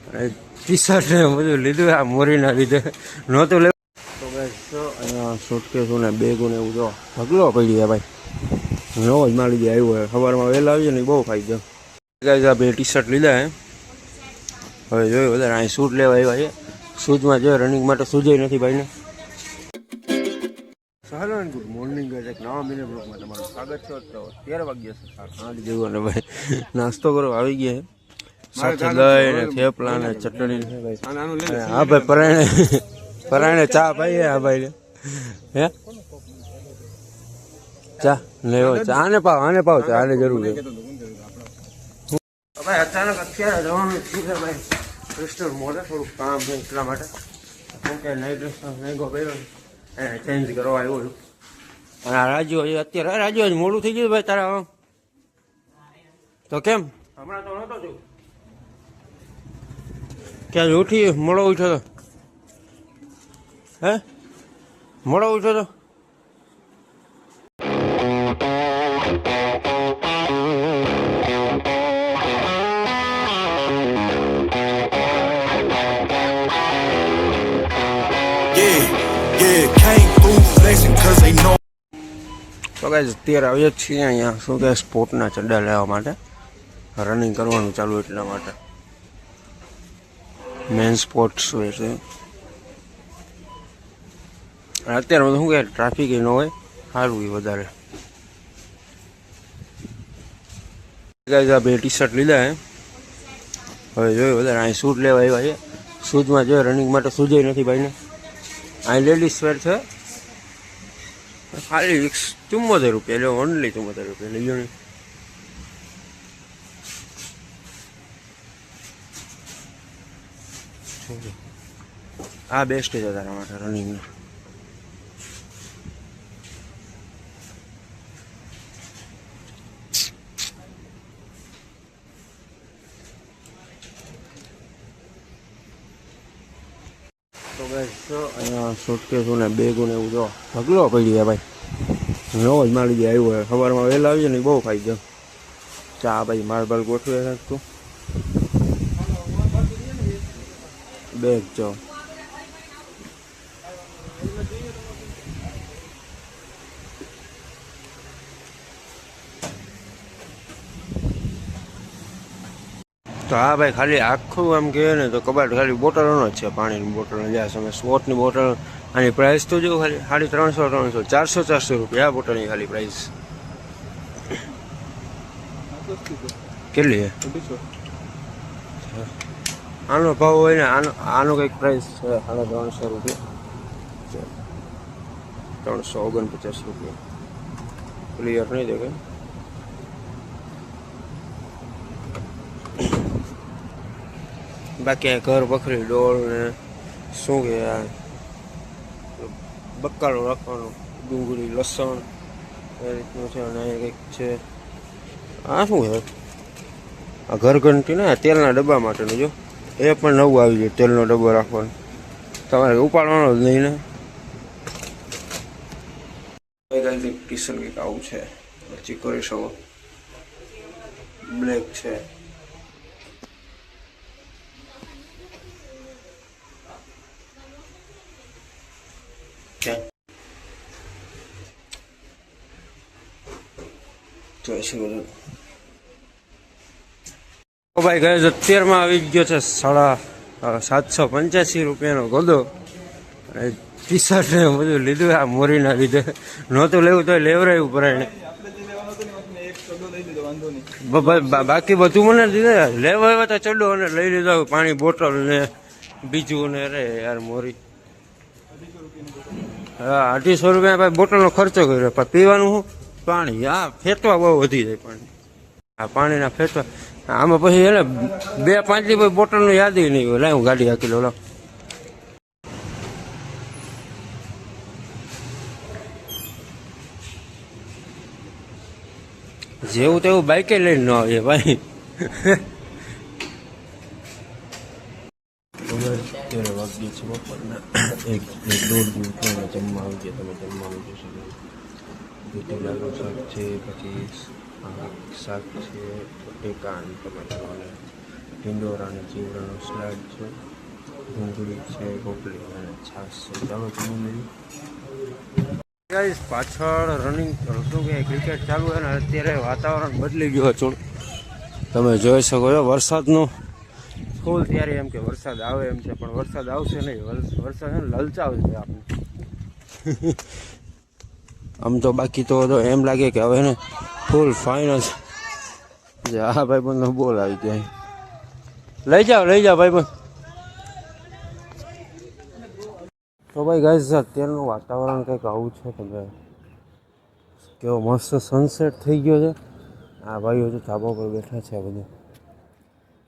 T shirt ને બધું લીધું આ મોરીના લીધે નહોતું લેવું તો અહીંયા સુટકેસો ને બેગો ને એવું જો ઢગલો પડી ગયા ભાઈ નવો જ માલ લીધે આવ્યો હોય સવારમાં વહેલા આવીએ ને બહુ ફાયદો આપણે ટી શર્ટ લીધા હે હવે જોયું વધારે અહીં શૂટ લેવા આવ્યા છે શૂઝમાં જો રનિંગ માટે શૂઝ નથી ભાઈને hello and good morning guys એક નવા મિની બ્લોગમાં તમારું સ્વાગત છે તો 13 વાગ્યા છે 8 જેવું અને ભાઈ નાસ્તો કરો આવી ગયા સાથે દહીં ને થેપલા ને ચટણી છે ભાઈ હા ભાઈ પરાણે ચા ભાઈ હા ભાઈ હે ચા લેવો ચા ને પાવ ચા ને જરૂર છે ભાઈ અચાનક અત્યારે જવાનું છે ભાઈ ક્રિસ્ટલ મોડે થોડુંક કામ છે એટલા માટે કેમ કે નાઇટ ડ્રેસ મહેંગો પહેર્યો એને ચેન્જ કરવા આવ્યો છું અને આ રાજ્યો અત્યારે રાજ્યો જ મોડું થઈ ગયું ભાઈ તારા તો કેમ હમણાં તો નહોતો તું ક્યાં ઉઠી મોડો ઉઠ્યો તો હે મોડો ઉઠ્યો તો તો ગાઈઝ અત્યારે આવીએ છીએ અહીંયા શું કે સ્પોર્ટના ચડ્ડા લેવા માટે રનિંગ કરવાનું ચાલુ એટલા માટે મેન સ્પોર્ટ્સ હોય છે અત્યારે શું કે ટ્રાફિક ન હોય સારું એ વધારે ગાઈઝ આ બે ટી શર્ટ લીધા હે હવે જોયું વધારે અહીં શૂટ લેવા આવ્યા છે શૂઝમાં જો રનિંગ માટે શૂઝ નથી ભાઈને અહીં લેડીઝ વેર છે ખાલી 74 રૂપિયા એટલે ઓનલી 74 રૂપિયા લઈ લો ને આ બેસ્ટ છે તારા માટે રનિંગનું તો ગાઈસ અહીંયા સુટકેસો ને બેગો ને એવું જો ઢગલો પડી ગયા ભાઈ નવો જ માલ લીધે આવ્યો હોય સવારમાં વહેલા આવીએ ને બહુ ફાયદો ચા ભાઈ માર્બલ ગોઠવે નાખતું બેગ જો તો હા ભાઈ ખાલી આખું આમ કહે ને તો કબાટ ખાલી બોટલોનો જ છે પાણીની બોટલ જ્યાં તમે સ્પોર્ટની બોટલ આની પ્રાઇસ તો જો ખાલી 300 400 રૂપિયા આ બોટલની ખાલી પ્રાઇસ કેટલી છે આનો ભાવ હોય ને આનો કંઈક પ્રાઇસ છે 350 રૂપિયા 349 રૂપિયા ક્લિયર નહીં દેખાય બાકી ઘર બકરી ડોળ ને શું કે બકાલો રાખવાનો ડુંગળી લસણ એ રીતનું છે અને અહીંયા કંઈક છે આ શું છે આ ઘરઘંટી ને તેલના ડબ્બા માટેનું જો એ પણ નવું આવી ગયું તેલનો ડબ્બો રાખવાનો તમારે ઉપાડવાનો જ નહીં ને ટી શર્ટ કંઈક આવું છે પછી કરી શકો બ્લેક છે ભાઈ ગયો 17 આવી ગયો છે 785 રૂપિયાનો ગોદો ટી શર્ટ ને બધું લીધું આ મોરીના લીધે નહોતું લેવું તો લેવરાયું પરાયણે બાકી બધું મને દીધા લેવા આવ્યા તો ચડો અને લઈ લીધો પાણી બોટલ ને બીજું ને અરે યાર મોરી હા 250 રૂપિયા ભાઈ બોટલનો ખર્ચો કર્યો પણ પીવાનું શું પાણી હા ફેટવા બહુ વધી જાય પાણી આ પાણીના ફેટવા આમાં પછી એને 2-5 લી બોટલનું યાદ નહીં હોય લાવ ગાડી હાકી લો જેવું તેવું બાઈકે લઈને ન આવીએ ભાઈ વાગી છે બપોરના 1-1:30 જમવા આવી ગયા તમે જમવાનું જોશો દૂધીલાનું શાક છે પછી શાક છે ટેકા અને ટમાટર અને ઢીંડોરાની ચીવડાનો સ્લાડ છે, ડુંગળી છે, કોપલી અને છાશ છે. ચાલો તમે ગાઈસ પાછળ રનિંગ શું કે ક્રિકેટ ચાલુ છે ને અત્યારે વાતાવરણ બદલી ગયું છે. તમે જોઈ શકો છો વરસાદનું ફૂલ ત્યારે એમ કે વરસાદ આવે એમ છે, પણ વરસાદ આવશે નહીં. વરસાદ છે ને લલચાવશે આપણે. આમ તો બાકી તો એમ લાગે કે હવે ને ફૂલ ફાઇનલ. હા ભાઈ બંધ બોલ આવી ગયા. લઈ જાઓ ભાઈ બંધ. તો ભાઈ ગાઈસ અત્યારનું વાતાવરણ કંઈક આવું છે. તમે કેવો મસ્ત સનસેટ થઈ ગયો છે. આ ભાઈઓ તો ધાબા પર બેઠા છે આ બધું.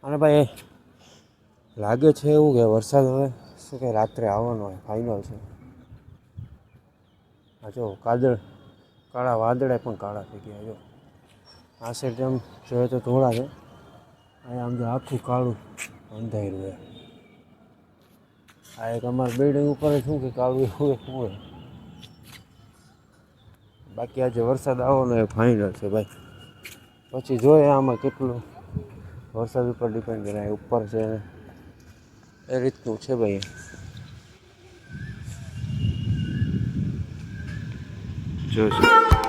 અને ભાઈ લાગે છે એવું કે વરસાદ હવે શું કે રાત્રે આવવાનો હોય, ફાઇનલ છે. આ જો કાળા વાદળા પણ કાળા થઈ ગયા. જો આ સાઈડ જેમ જોઈએ તો ધોળા છે, અહીંયા આમ જો આખું કાળું અંધારું છે. આ એક અમારા બિલ્ડિંગ ઉપર શું કે કાળું એવું હોય. બાકી આજે વરસાદ આવવાનો એ ફાઇનલ છે ભાઈ. પછી જોઈએ આમાં કેટલું વરસાદ ઉપર ડિપેન્ડ કરે, ઉપર છે એ રીતનું છે ભાઈ. જોઈશું.